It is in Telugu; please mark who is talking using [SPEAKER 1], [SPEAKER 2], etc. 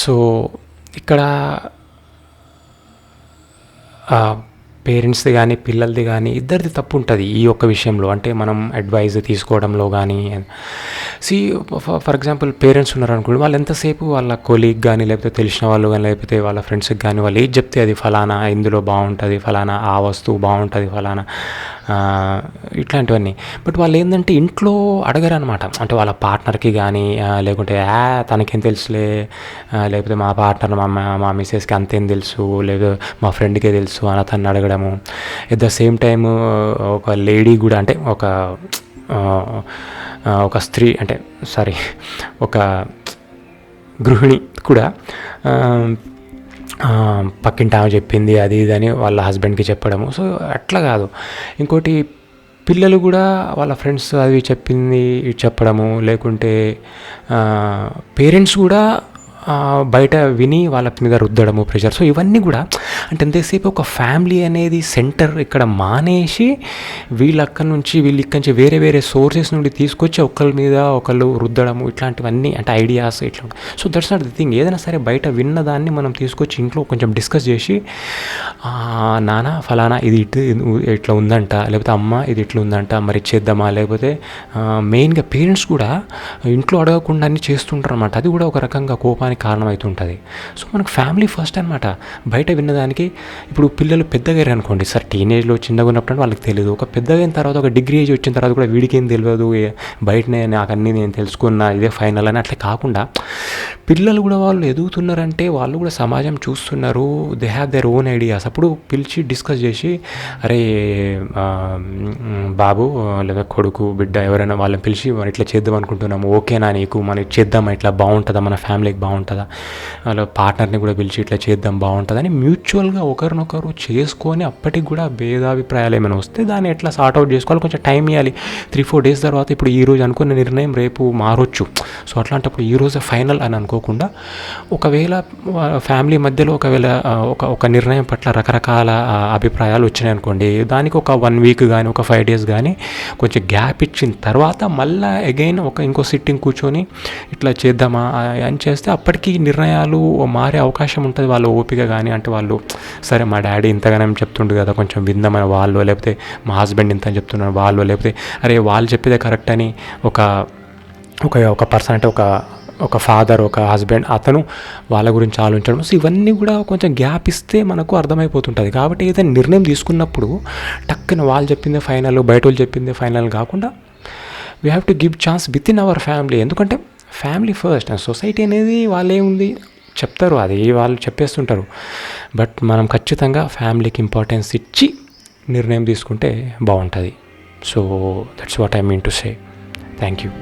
[SPEAKER 1] సో ఇక్కడ పేరెంట్స్ది కానీ పిల్లలది కానీ ఇద్దరిది తప్పు ఉంటుంది ఈ ఒక్క విషయంలో. అంటే మనం అడ్వైజ్ తీసుకోవడంలో కానీ. ఫర్ ఎగ్జాంపుల్ పేరెంట్స్ ఉన్నారనుకోండి, వాళ్ళు ఎంతసేపు వాళ్ళ కొలీగ్ కానీ లేకపోతే తెలిసిన వాళ్ళు కానీ లేకపోతే వాళ్ళ ఫ్రెండ్స్కి కానీ వాళ్ళు ఏది చెప్తే అది ఫలానా ఇందులో బాగుంటుంది, ఫలానా ఆ వస్తువు బాగుంటుంది, ఫలానా ఇట్లాంటివన్నీ. బట్ వాళ్ళు ఏంటంటే ఇంట్లో అడగరు అనమాట. అంటే వాళ్ళ పార్ట్నర్కి కానీ లేకుంటే తనకేం తెలుసులే, లేకపోతే మా పార్ట్నర్ మా మిస్సెస్కి అంతేం తెలుసు, లేదా మా ఫ్రెండ్కే తెలుసు అని అతన్ని అడగడము. ఎట్ ద సేమ్ టైమ్ ఒక లేడీ కూడా, అంటే ఒక స్త్రీ, అంటే ఒక గృహిణి కూడా పక్కింటి ఆమె చెప్పింది అది ఇది అని వాళ్ళ హస్బెండ్కి చెప్పడము. సో అట్లా కాదు. ఇంకోటి, పిల్లలు కూడా వాళ్ళ ఫ్రెండ్స్ అవి చెప్పింది చెప్పడము, లేకుంటే పేరెంట్స్ కూడా బయట విని వాళ్ళ మీద రుద్దడము ప్రెషర్. సో ఇవన్నీ కూడా అంటే ఎంతసేపు ఒక ఫ్యామిలీ అనేది సెంటర్ ఇక్కడ మానేసి వీళ్ళు ఇక్కడి నుంచి వేరే వేరే సోర్సెస్ నుండి తీసుకొచ్చి ఒకళ్ళ మీద ఒకళ్ళు రుద్దడము, ఇట్లాంటివన్నీ అంటే ఐడియాస్ ఇట్లా. So that's not the thing. ఏదైనా సరే బయట విన్నదాన్ని మనం తీసుకొచ్చి ఇంట్లో కొంచెం డిస్కస్ చేసి, నాన్న ఫలానా ఇది ఇట్లా ఉందంట, లేకపోతే అమ్మ ఇది ఇట్లా ఉందంట, మరి చేద్దామా, లేకపోతే మెయిన్గా పేరెంట్స్ కూడా ఇంట్లో అడగకుండా అన్నీ చేస్తుంటారు అనమాట. అది కూడా ఒక రకంగా కోపానికి కారణమవుతుంటుంది. సో మనకు ఫ్యామిలీ ఫస్ట్ అనమాట. బయట విన్నదానికి ఇప్పుడు పిల్లలు పెద్దగా అనుకోండి, సార్ టీనేజ్లో చిన్నగా ఉన్నప్పుడు వాళ్ళకి తెలియదు. ఒక పెద్దగా అయిన తర్వాత, ఒక డిగ్రీ ఏజ్ వచ్చిన తర్వాత కూడా వీడికి ఏం తెలియదు, బయటనే నాకు అన్నీ నేను తెలుసుకున్నా, ఇదే ఫైనల్ అని అట్లా కాకుండా పిల్లలు కూడా వాళ్ళు ఎదుగుతున్నారంటే వాళ్ళు కూడా సమాజం చూస్తున్నారు, they have their own ideas. అప్పుడు పిలిచి డిస్కస్ చేసి, అరే బాబు లేదా కొడుకు బిడ్డ ఎవరైనా వాళ్ళని పిలిచి ఇట్లా చేద్దాం అనుకుంటున్నాము, ఓకేనా నీకు, మనం చేద్దామా, ఇట్లా బాగుంటుందా, మన ఫ్యామిలీకి బాగుంటుందా, వాళ్ళ పార్ట్నర్ని కూడా పిలిచి ఇట్లా చేద్దాం బాగుంటుందని మ్యూచువల్గా ఒకరినొకరు చేసుకొని, అప్పటికి కూడా భేదాభిప్రాయాలు ఏమైనా వస్తే దాన్ని ఎట్లా సార్ట్అవుట్ చేసుకోవాలి, కొంచెం టైం ఇవ్వాలి. 3-4 days తర్వాత ఇప్పుడు ఈరోజు అనుకున్న నిర్ణయం రేపు మారొచ్చు. సో అట్లాంటప్పుడు ఈరోజు ఫైనల్ అని అనుకోకుండా, ఒకవేళ ఫ్యామిలీ మధ్యలో ఒకవేళ ఒక నిర్ణయం పట్ల రకరకాల అభిప్రాయాలు వచ్చినాయి అనుకోండి, దానికి ఒక 1 week కానీ ఒక 5 days కానీ కొంచెం గ్యాప్ ఇచ్చిన తర్వాత మళ్ళీ అగైన్ ఇంకో సిట్టింగ్ కూర్చొని ఇట్లా చేద్దామా అని చేస్తే అప్పటికి నిర్ణయాలు మారే అవకాశం ఉంటుంది. వాళ్ళ ఓపిక కానీ, అంటే వాళ్ళు సరే మా డాడీ ఇంతగానే చెప్తుండు కదా కొంచెం విందామని వాళ్ళు, లేకపోతే మా హస్బెండ్ ఇంత చెప్తున్నారు వాళ్ళు, లేకపోతే అరే వాళ్ళు చెప్పేదే కరెక్ట్ అని ఒక పర్సన్, అంటే ఒక ఫాదర్, ఒక హస్బెండ్, అతను వాళ్ళ గురించి ఆలోచించడం. సో ఇవన్నీ కూడా కొంచెం గ్యాప్ ఇస్తే మనకు అర్థమైపోతుంటుంది. కాబట్టి ఏదైనా నిర్ణయం తీసుకున్నప్పుడు టక్కున వాళ్ళు చెప్పిందే ఫైనల్, బయట వాళ్ళు చెప్పిందే ఫైనల్ కాకుండా we have to give chance with in our family. ఎందుకంటే ఫ్యామిలీ ఫస్ట్, అండ్ సొసైటీ అనేది వాళ్ళేముంది చెప్తారు, అది వాళ్ళు చెప్పేస్తుంటారు. బట్ మనం ఖచ్చితంగా ఫ్యామిలీకి ఇంపార్టెన్స్ ఇచ్చి నిర్ణయం తీసుకుంటే బాగుంటుంది. So that's what I mean to say. Thank you.